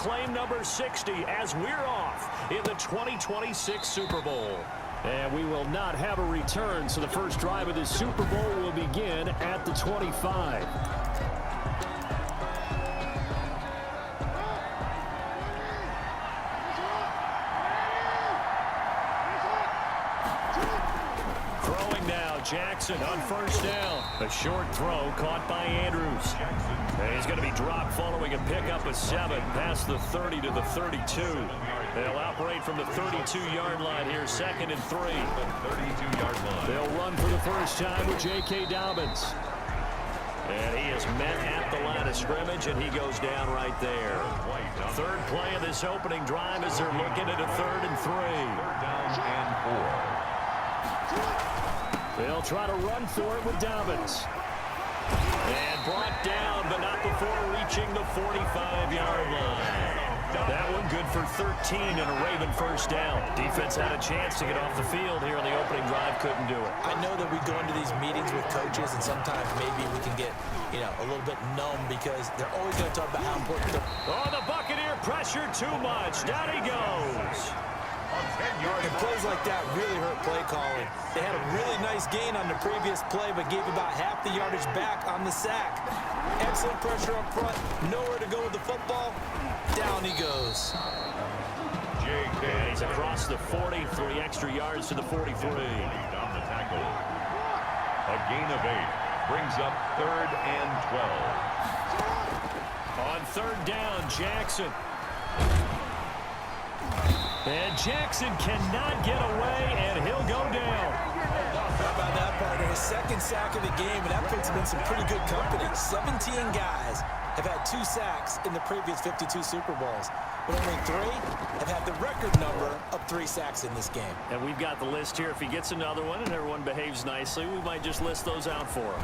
claim number 60 as we're off in the 2026 Super Bowl. And we will not have a return, so the first drive of this Super Bowl will begin at the 25. Jackson on first down. A short throw caught by Andrews. And he's going to be dropped following a pickup of 7 past the 30 to the 32. They'll operate from the 32-yard line here, 2nd and 3. 32-yard line. They'll run for the first time with J.K. Dobbins. And he is met at the line of scrimmage, and he goes down right there. Third play of this opening drive as they're looking at a 3rd and 3. 3rd down and 4. They'll try to run for it with Dobbins. And brought down, but not before reaching the 45-yard line. That one good for 13 and a Raven first down. Defense had a chance to get off the field here in the opening drive, couldn't do it. I know that we go into these meetings with coaches, and sometimes maybe we can get, a little bit numb because they're always going to talk about how important they're... Oh, the Buccaneer pressure too much. Down he goes. And plays like that really hurt play calling. They had a really nice gain on the previous play, but gave about half the yardage back on the sack. Excellent pressure up front. Nowhere to go with the football. Down he goes. And he's across the 40, 3 extra yards to the 43. On the tackle. A gain of 8 brings up 3rd and 12. On 3rd down, Jackson. And Jackson cannot get away, and he'll go down. How about that, partner? His 2nd sack of the game, and that puts him in some pretty good company. 17 guys have had 2 sacks in the previous 52 Super Bowls, but only 3 have had the record number of 3 sacks in this game. And we've got the list here. If he gets another one and everyone behaves nicely, we might just list those out for him.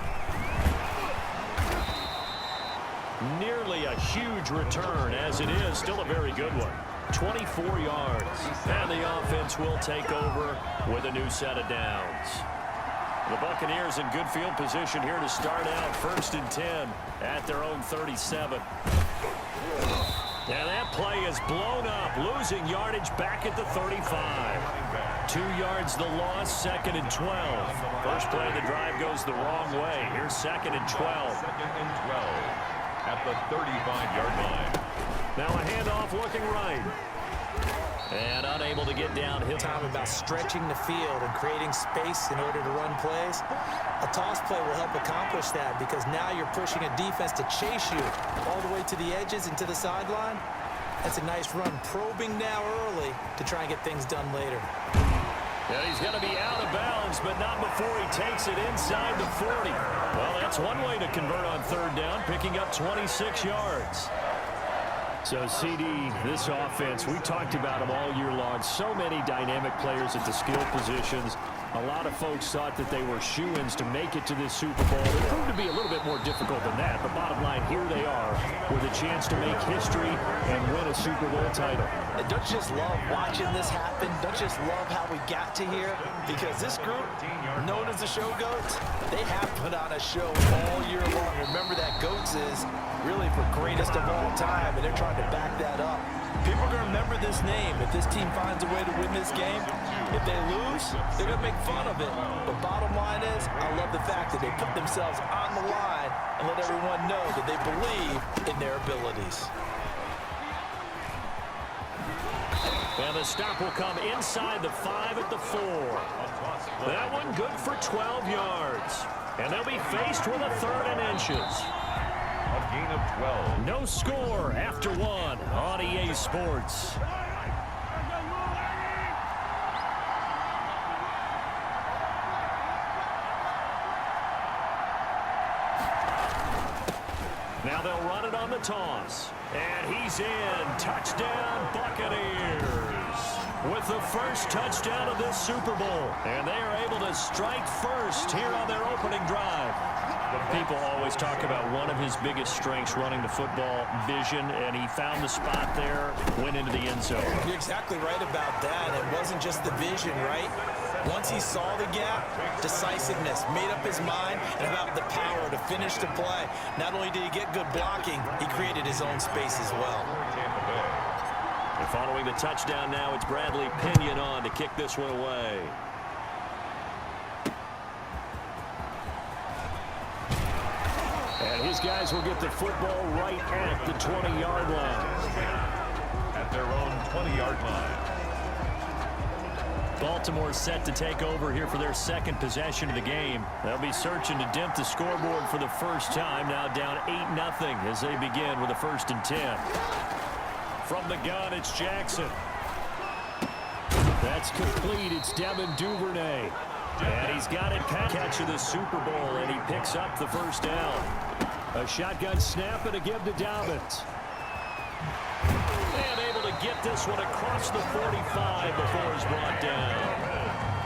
Nearly a huge return, as it is still a very good one. 24 yards, and the offense will take over with a new set of downs. The Buccaneers in good field position here to start out 1st and 10 at their own 37. And that play is blown up, losing yardage back at the 35. 2 yards the loss, 2nd and 12. First play of the drive goes the wrong way. Here's 2nd and 12. 2nd and 12 at the 35-yard line. Now a handoff looking right. And unable to get downhill. Time about stretching the field and creating space in order to run plays. A toss play will help accomplish that because now you're pushing a defense to chase you all the way to the edges and to the sideline. That's a nice run, probing now early to try and get things done later. Yeah, he's going to be out of bounds, but not before he takes it inside the 40. Well, that's one way to convert on 3rd down, picking up 26 yards. So, CD, this offense, we talked about them all year long. So many dynamic players at the skill positions. A lot of folks thought that they were shoo-ins to make it to this Super Bowl. It proved to be a little bit more difficult than that. But bottom line, here they are with a chance to make history and win a Super Bowl title. And don't you just love watching this happen? Don't you just love how we got to here? Because this group, known as the Show Goats, they have put on a show all year long. Remember that Goats is really for greatest of all time, and they're trying to back that up. People are going to remember this name if this team finds a way to win this game. If they lose, they're going to make fun of it. But bottom line is, I love the fact that they put themselves on the line and let everyone know that they believe in their abilities. And the stop will come inside the 5 at the 4. That one good for 12 yards. And they'll be faced with a 3rd and inches. A gain of 12. No score after 1 on EA Sports. Now they'll run it on the toss. And he's in. Touchdown, Buccaneers. With the first touchdown of this Super Bowl. And they are able to strike first here on their opening drive. People always talk about one of his biggest strengths running the football, vision, and he found the spot there, went into the end zone. You're exactly right about that. It wasn't just the vision, right? Once he saw the gap, decisiveness, made up his mind, and about the power to finish the play. Not only did he get good blocking, he created his own space as well. following the touchdown now, it's Bradley Pinion on to kick this one away. And his guys will get the football right at the 20-yard line. At their own 20-yard line. Baltimore set to take over here for their second possession of the game. They'll be searching to dent the scoreboard for the first time. Now down 8-0 as they begin with a 1st and 10. From the gun, it's Jackson. That's complete. It's Devin Duvernay. And he's got it. Catch of the Super Bowl, and he picks up the first down. A shotgun snap and a give to Dobbins. And able to get this one across the 45 before he's brought down.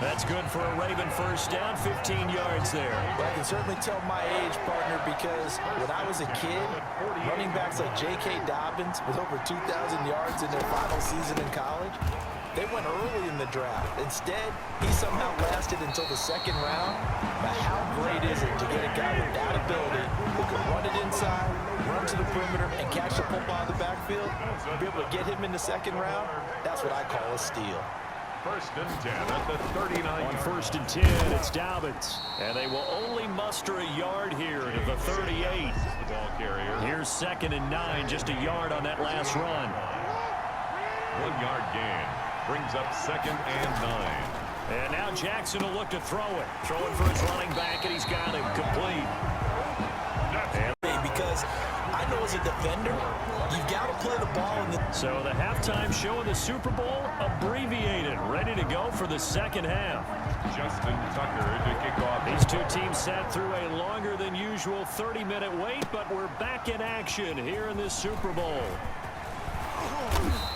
That's good for a Raven first down, 15 yards there. Well, I can certainly tell my age, partner, because when I was a kid, running backs like J.K. Dobbins with over 2,000 yards in their final season in college, they went early in the draft. Instead, he somehow lasted until the 2nd round. But how great is it to get a guy with that ability who can run it inside, run to the perimeter, and catch the football in the backfield? Be able to get him in the 2nd round, that's what I call a steal. 1st and 10 at the 39. On 1st and 10, it's Dobbins. And they will only muster a yard here to the 38. The ball carrier. Here's 2nd and 9, just a yard on that last run. 1-yard gain. Brings up 2nd and 9. And now Jackson will look to throw it. Throwing for his running back, and he's got it complete. Because I know as a defender, you've got to play the ball in the... So the halftime show of the Super Bowl abbreviated, ready to go for the 2nd half. Justin Tucker to kick off. These two teams sat through a longer than usual 30-minute wait, but we're back in action here in this Super Bowl.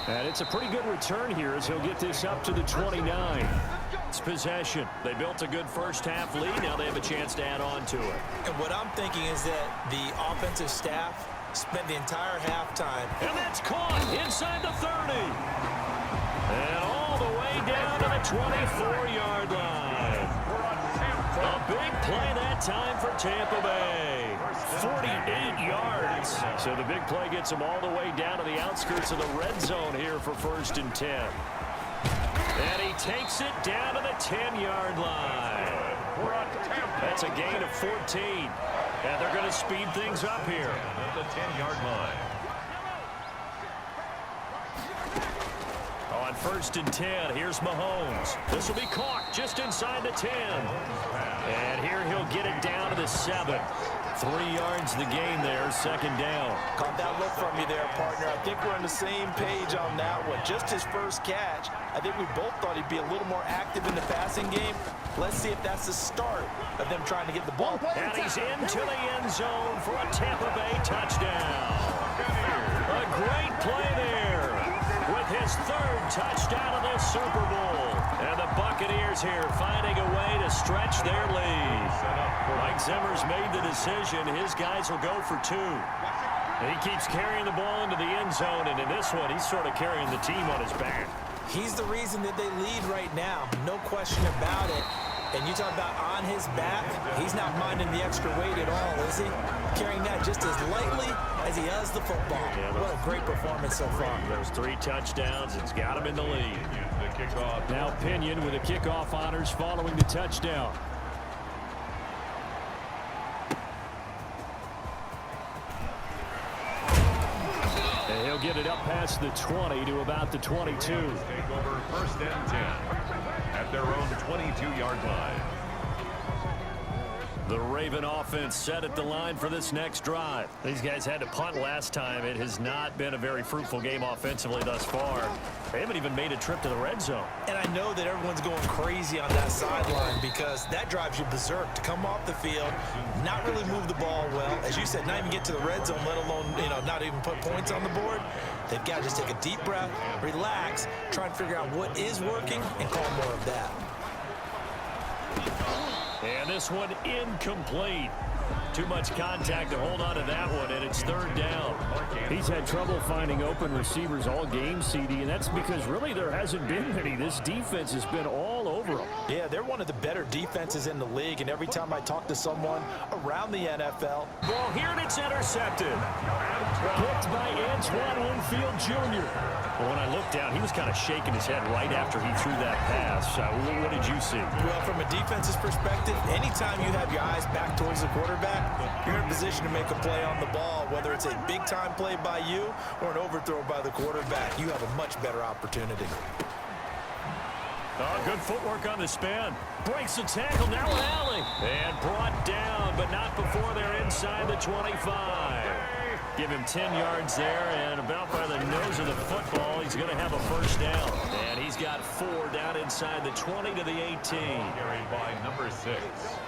And it's a pretty good return here as he'll get this up to the 29. It's possession. They built a good first half lead. Now they have a chance to add on to it. And what I'm thinking is that the offensive staff spent the entire halftime. And that's caught inside the 30. And all the way down to the 24-yard line. A big play that time for Tampa Bay. 48 yards. So the big play gets them all the way down to the outskirts of the red zone here for 1st and 10. And he takes it down to the 10-yard line. That's a gain of 14. And they're going to speed things up here. At the 10-yard line. On 1st and 10, here's Mahomes. This will be caught just inside the 10. And here he'll get it down to the 7. 3 yards the gain there, 2nd down. Caught that look from you there, partner. I think we're on the same page on that one. Just his first catch. I think we both thought he'd be a little more active in the passing game. Let's see if that's the start of them trying to get the ball. And he's into the end zone for a Tampa Bay touchdown. A great play there with his 3rd touchdown of this Super Bowl. And the Buccaneers here finding a way to stretch their lead. Mike Zimmer's made the decision. His guys will go for 2. And he keeps carrying the ball into the end zone, and in this one, he's sort of carrying the team on his back. He's the reason that they lead right now. No question about it. And you talk about on his back, he's not minding the extra weight at all, is he? Carrying that just as lightly as he does the football. Yeah, what a great performance so far. Those 3 touchdowns, it's got him in the lead. The kickoff. Now Pinion with the kickoff honors following the touchdown. And he'll get it up past the 20 to about the 22. Take over 1st and 10 at their own 22-yard line. The Raven offense set at the line for this next drive. These guys had to punt last time. It has not been a very fruitful game offensively thus far. They haven't even made a trip to the red zone. And I know that everyone's going crazy on that sideline because that drives you berserk to come off the field, not really move the ball well. As you said, not even get to the red zone, let alone, not even put points on the board. They've got to just take a deep breath, relax, try and figure out what is working and call more of that. And this one incomplete. Too much contact to hold on to that one, and it's third down. He's had trouble finding open receivers all game, CD, and that's because really there hasn't been many. This defense has been all over them. Yeah, they're one of the better defenses in the league, and every time I talk to someone around the NFL, Ball here, and it's intercepted. Picked by Antoine Winfield Jr. Well, when I looked down, he was kind of shaking his head right after he threw that pass. What did you see? well, from a defense's perspective, anytime you have your eyes back towards the quarterback, you're in a position to make a play on the ball, whether it's a big-time play by you or an overthrow by the quarterback. You have a much better opportunity. Oh, good footwork on the spin. Breaks the tackle, now an alley. And brought down, but not before they're inside the 25. Give him 10 yards there, and about by the nose of the football, he's going to have a first down. And he's got 4 down inside the 20 to the 18. Carried by number 6.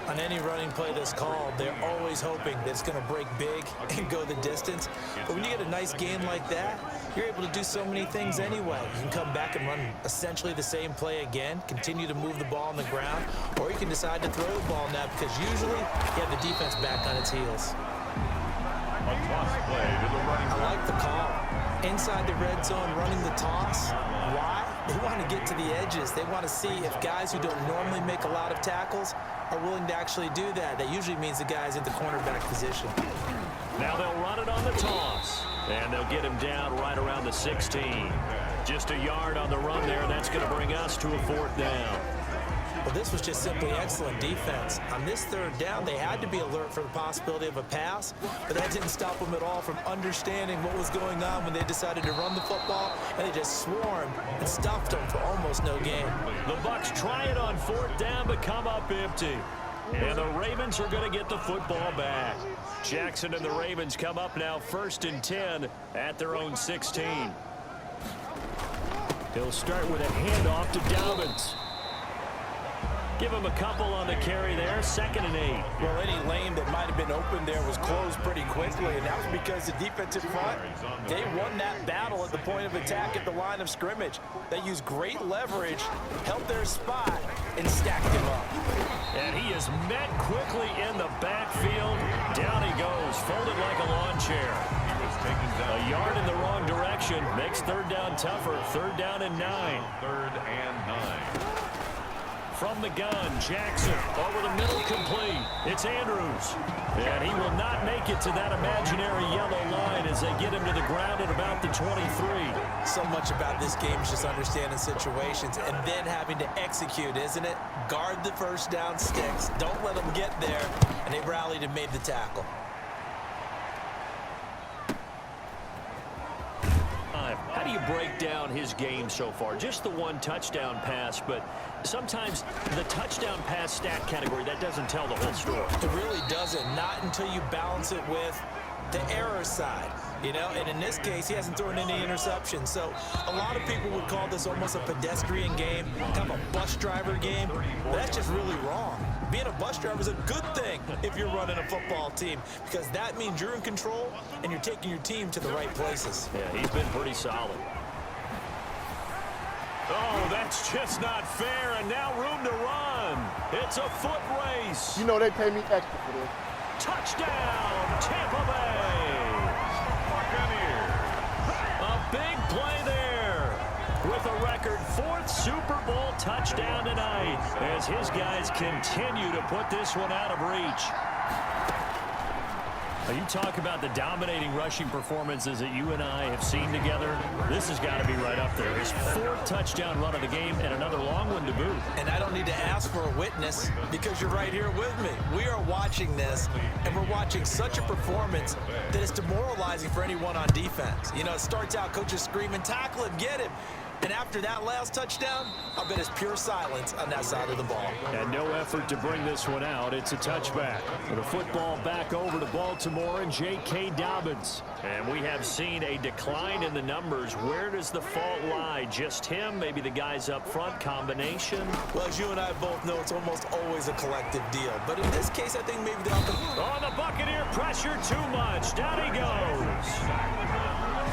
On any running play that's called, they're always hoping that it's going to break big and go the distance. But when you get a nice game like that, you're able to do so many things anyway. You can come back and run essentially the same play again, continue to move the ball on the ground, or you can decide to throw the ball now because usually you have the defense back on its heels. A toss play to the running I back. like the call. Inside the red zone, running the toss. Why? They want to get to the edges. They want to see if guys who don't normally make a lot of tackles are willing to actually do that. That usually means the guy's in the cornerback position. Now they'll run it on the toss. And they'll get him down right around the 16. Just a yard on the run there, and that's going to bring us to a 4th down. Well, this was just simply excellent defense. On this 3rd down, they had to be alert for the possibility of a pass, but that didn't stop them at all from understanding what was going on when they decided to run the football, and they just swarmed and stuffed them for almost no gain. The Bucs try it on 4th down, but come up empty. And the Ravens are going to get the football back. Jackson and the Ravens come up now 1st and 10 at their own 16. He'll start with a handoff to Dobbins. Give him a couple on the carry there, 2nd and 8. Well, any lane that might have been open there was closed pretty quickly, and that was because the defensive front, they won that battle at the point of attack at the line of scrimmage. They used great leverage, held their spot, and stacked him up. And he is met quickly in the backfield. Down he goes, folded like a lawn chair. He was taken down. A yard in the wrong direction makes 3rd down tougher. 3rd down and 9. 3rd and 9. From the gun, Jackson over the middle, complete. It's Andrews. And he will not make it to that imaginary yellow line as they get him to the ground at about the 23. So much about this game is just understanding situations and then having to execute, isn't it? Guard the first down sticks. Don't let them get there. And they rallied and made the tackle. How do you break down his game so far? Just the 1 touchdown pass, but sometimes the touchdown pass stat category, that doesn't tell the whole story. It really doesn't. Not until you balance it with the error side, you know, and in this case, he hasn't thrown any interceptions. So a lot of people would call this almost a pedestrian game, kind of a bus driver game, but that's just really wrong. Being a bus driver is a good thing if you're running a football team because that means you're in control and you're taking your team to the right places. Yeah, he's been pretty solid. Oh, that's just not fair, and now room to run. It's a foot race. You know they pay me extra for this. Touchdown, Tampa Bay. Buccaneers. A big play there with a record 4th Super Bowl touchdown tonight as his guys continue to put this one out of reach. Now, you talk about the dominating rushing performances that you and I have seen together. This has got to be right up there. His 4th touchdown run of the game and another long one to boot. And I don't need to ask for a witness because you're right here with me. We are watching this, and we're watching such a performance that it's demoralizing for anyone on defense. You know, it starts out coaches screaming, tackle him, get him. And after that last touchdown, I bet it's pure silence on that side of the ball. And no effort to bring this one out. It's a touchback. The football back over to Baltimore and J.K. Dobbins. And we have seen a decline in the numbers. Where does the fault lie? Just him? Maybe the guys up front? Combination? Well, as you and I both know, it's almost always a collective deal. But in this case, I think maybe the offense... Oh, the Buccaneer pressure too much. Down he goes.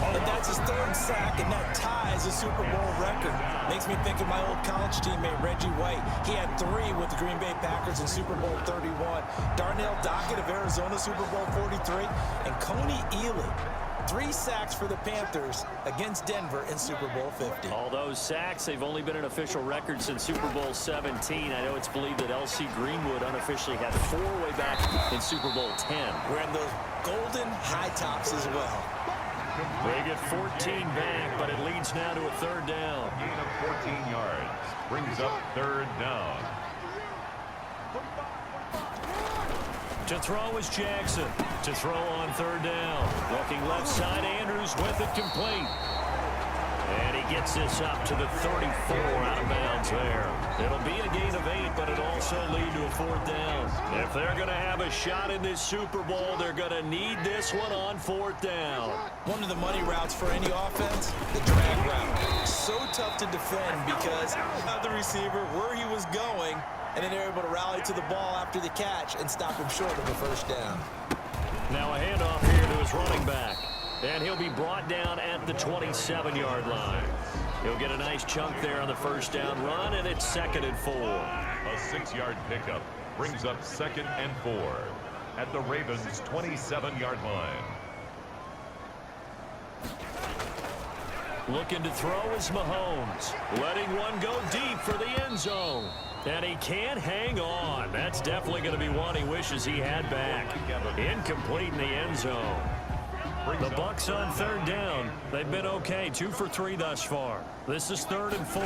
A And that's his 3rd sack, and that ties a Super Bowl record. Makes me think of my old college teammate, Reggie White. He had 3 with the Green Bay Packers in Super Bowl 31. Darnell Dockett of Arizona, Super Bowl 43. And Coney Ealy, 3 sacks for the Panthers against Denver in Super Bowl 50. All those sacks, they've only been an official record since Super Bowl 17. I know it's believed that L.C. Greenwood unofficially had 4 way back in Super Bowl 10. Wearing those golden high tops as well. They get 14 back, but it leads now to a 3rd down. Gain of 14 yards. Brings up 3rd down. To throw is Jackson. To throw on 3rd down. Looking left side, Andrews with it complete. And he gets this up to the 34, out of bounds there. It'll be a gain of 8, but it'll also lead to a 4th down. If they're going to have a shot in this Super Bowl, they're going to need this one on 4th down. One of the money routes for any offense, the drag route. So tough to defend because of the receiver, where he was going, and then they're able to rally to the ball after the catch and stop him short of the 1st down. Now a handoff here to his running back. And he'll be brought down at the 27-yard line. He'll get a nice chunk there on the 1st down run, and it's 2nd and 4. A 6-yard pickup brings up 2nd and 4 at the Ravens' 27-yard line. Looking to throw is Mahomes. Letting one go deep for the end zone. And he can't hang on. That's definitely going to be one he wishes he had back. Incomplete in the end zone. The Bucs on 3rd down. They've been okay. 2 for 3 thus far. This is 3rd and 4.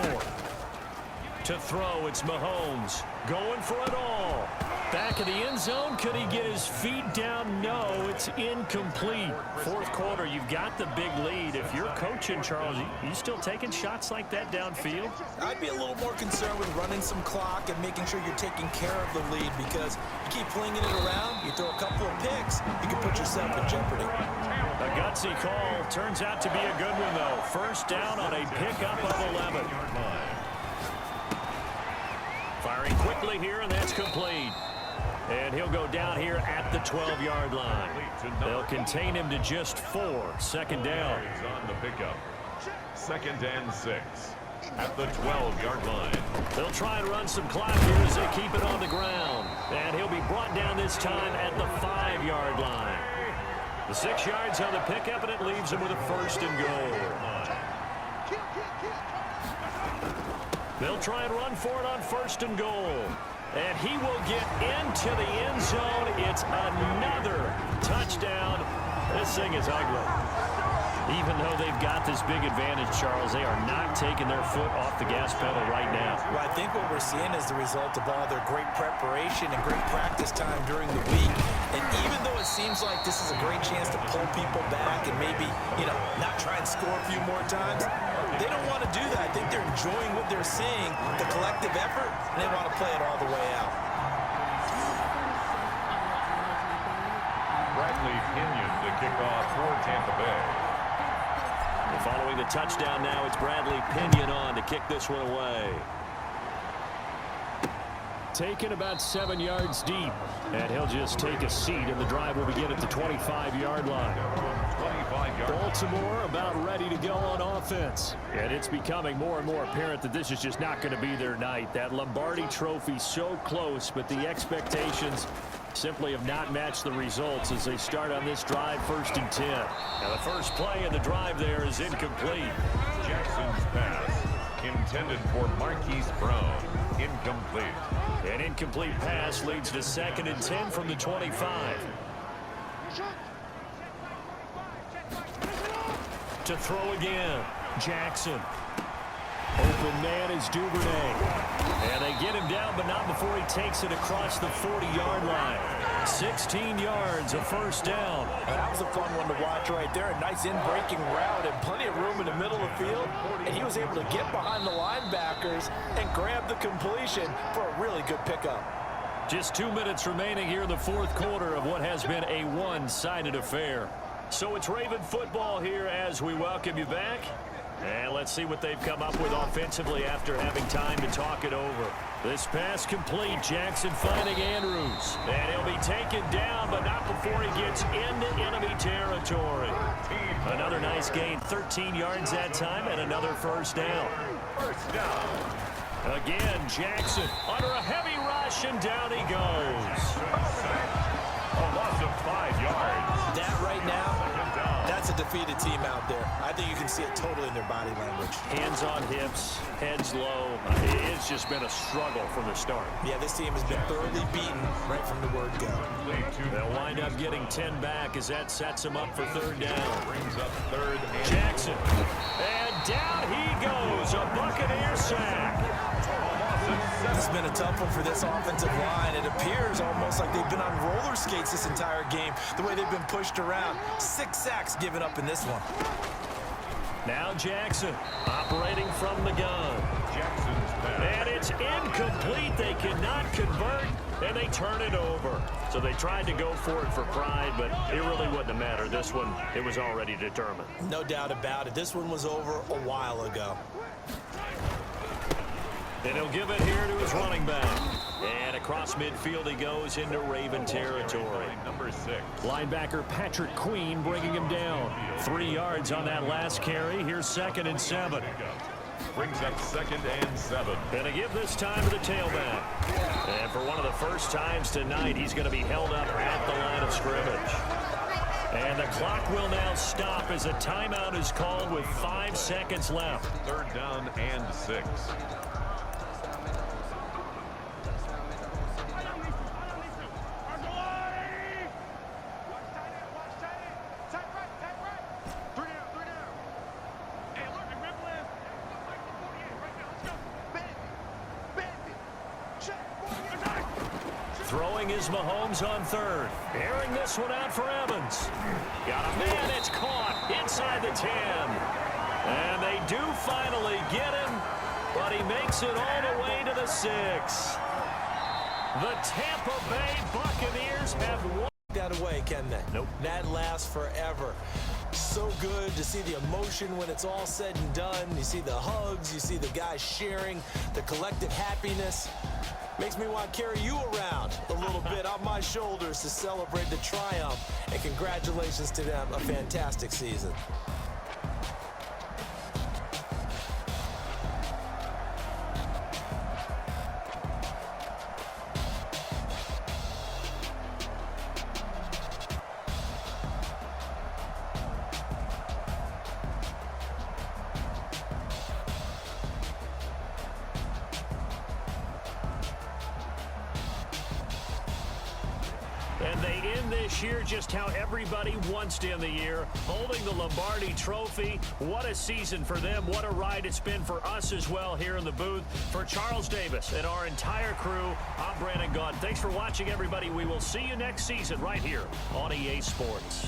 To throw, it's Mahomes. Going for it all. Back of the end zone. Could he get his feet down? No, it's incomplete. 4th quarter, you've got the big lead. If you're coaching, Charles, you still taking shots like that downfield? I'd be a little more concerned with running some clock and making sure you're taking care of the lead, because you keep flinging it around, you throw a couple of picks, you can put yourself in jeopardy. A gutsy call. Turns out to be a good one, though. 1st down on a pickup of 11. Firing quickly here, and that's complete. And he'll go down here at the 12-yard line. They'll contain him to just 4. 2nd down. On the pickup. 2nd and 6 at the 12-yard line. They'll try and run some clock here as they keep it on the ground. And he'll be brought down this time at the 5-yard line. The 6 yards on the pickup, and it leaves him with a 1st and goal. They'll try and run for it on 1st and goal. And he will get into the end zone. It's another touchdown. This thing is ugly. Even though they've got this big advantage, Charles, they are not taking their foot off the gas pedal right now. Well, I think what we're seeing is the result of all their great preparation and great practice time during the week. And even though it seems like this is a great chance to pull people back and maybe, not try and score a few more times, they don't want to do that. I think they're enjoying what they're seeing, the collective effort, and they want to play it all the way out. Bradley Pinion to kick off for Tampa Bay. Following the touchdown now, it's Bradley Pinion on to kick this one away. Taken about 7 yards deep, and he'll just take a seat, and the drive will begin at the 25-yard line. 25-yard. Baltimore about ready to go on offense. And it's becoming more and more apparent that this is just not going to be their night. That Lombardi trophy so close, but the expectations simply have not matched the results as they start on this drive, 1st and 10. Now the first play of the drive there is incomplete. Jackson's pass intended for Marquise Brown. Incomplete. An incomplete pass leads to 2nd and 10 from the 25. To throw again, Jackson. Open man is Duvernay. And they get him down, but not before he takes it across the 40-yard line. 16 yards, a 1st down. That was a fun one to watch right there. A nice in-breaking route and plenty of room in the middle of the field. And he was able to get behind the linebackers and grab the completion for a really good pickup. Just 2 minutes remaining here in the 4th quarter of what has been a one-sided affair. So it's Raven football here as we welcome you back. And let's see what they've come up with offensively after having time to talk it over. This pass complete. Jackson finding Andrews. And he'll be taken down, but not before he gets into enemy territory. Another nice gain. 13 yards that time and another first down. First down. Again, Jackson under a heavy rush, and down he goes. A loss of 5 yards. That right now, that's a defeated team out there. I think you can see it totally in their body language. Hands on hips, heads low. It's just been a struggle from the start. Yeah, this team has been thoroughly beaten right from the word go. They'll wind up getting 10 back as that sets them up for third down. Brings up third and Jackson. And down he goes. A Buccaneer sack. This has been a tough one for this offensive line. It appears almost like they've been on roller skates this entire game, the way they've been pushed around. 6 sacks given up in this one. Now Jackson operating from the gun. Jackson's pass. And it's incomplete. They cannot convert, and they turn it over. So they tried to go for it for pride, but it really wouldn't have mattered. This one, it was already determined. No doubt about it. This one was over a while ago. And he'll give it here to his running back. And across midfield he goes into Raven territory. Number 6. Linebacker Patrick Queen bringing him down. 3 yards on that last carry. Here's 2nd and 7. Brings up 2nd and 7. Gonna give this time to the tailback. And for one of the first times tonight, he's going to be held up at the line of scrimmage. And the clock will now stop as a timeout is called with 5 seconds left. Third down and 6. Throwing is Mahomes on third. Airing this one out for Evans. Got a man, it's caught inside the 10. And they do finally get him, but he makes it all the way to the 6. The Tampa Bay Buccaneers have won. That away, can they? Nope. That lasts forever. So good to see the emotion when it's all said and done. You see the hugs, you see the guys sharing, the collective happiness. Makes me want to carry you around a little bit on my shoulders to celebrate the triumph. And congratulations to them, a fantastic season. And they end this year just how everybody wants to end the year, holding the Lombardi Trophy. What a season for them. What a ride it's been for us as well here in the booth. For Charles Davis and our entire crew, I'm Brandon Gaudin. Thanks for watching, everybody. We will see you next season right here on EA Sports.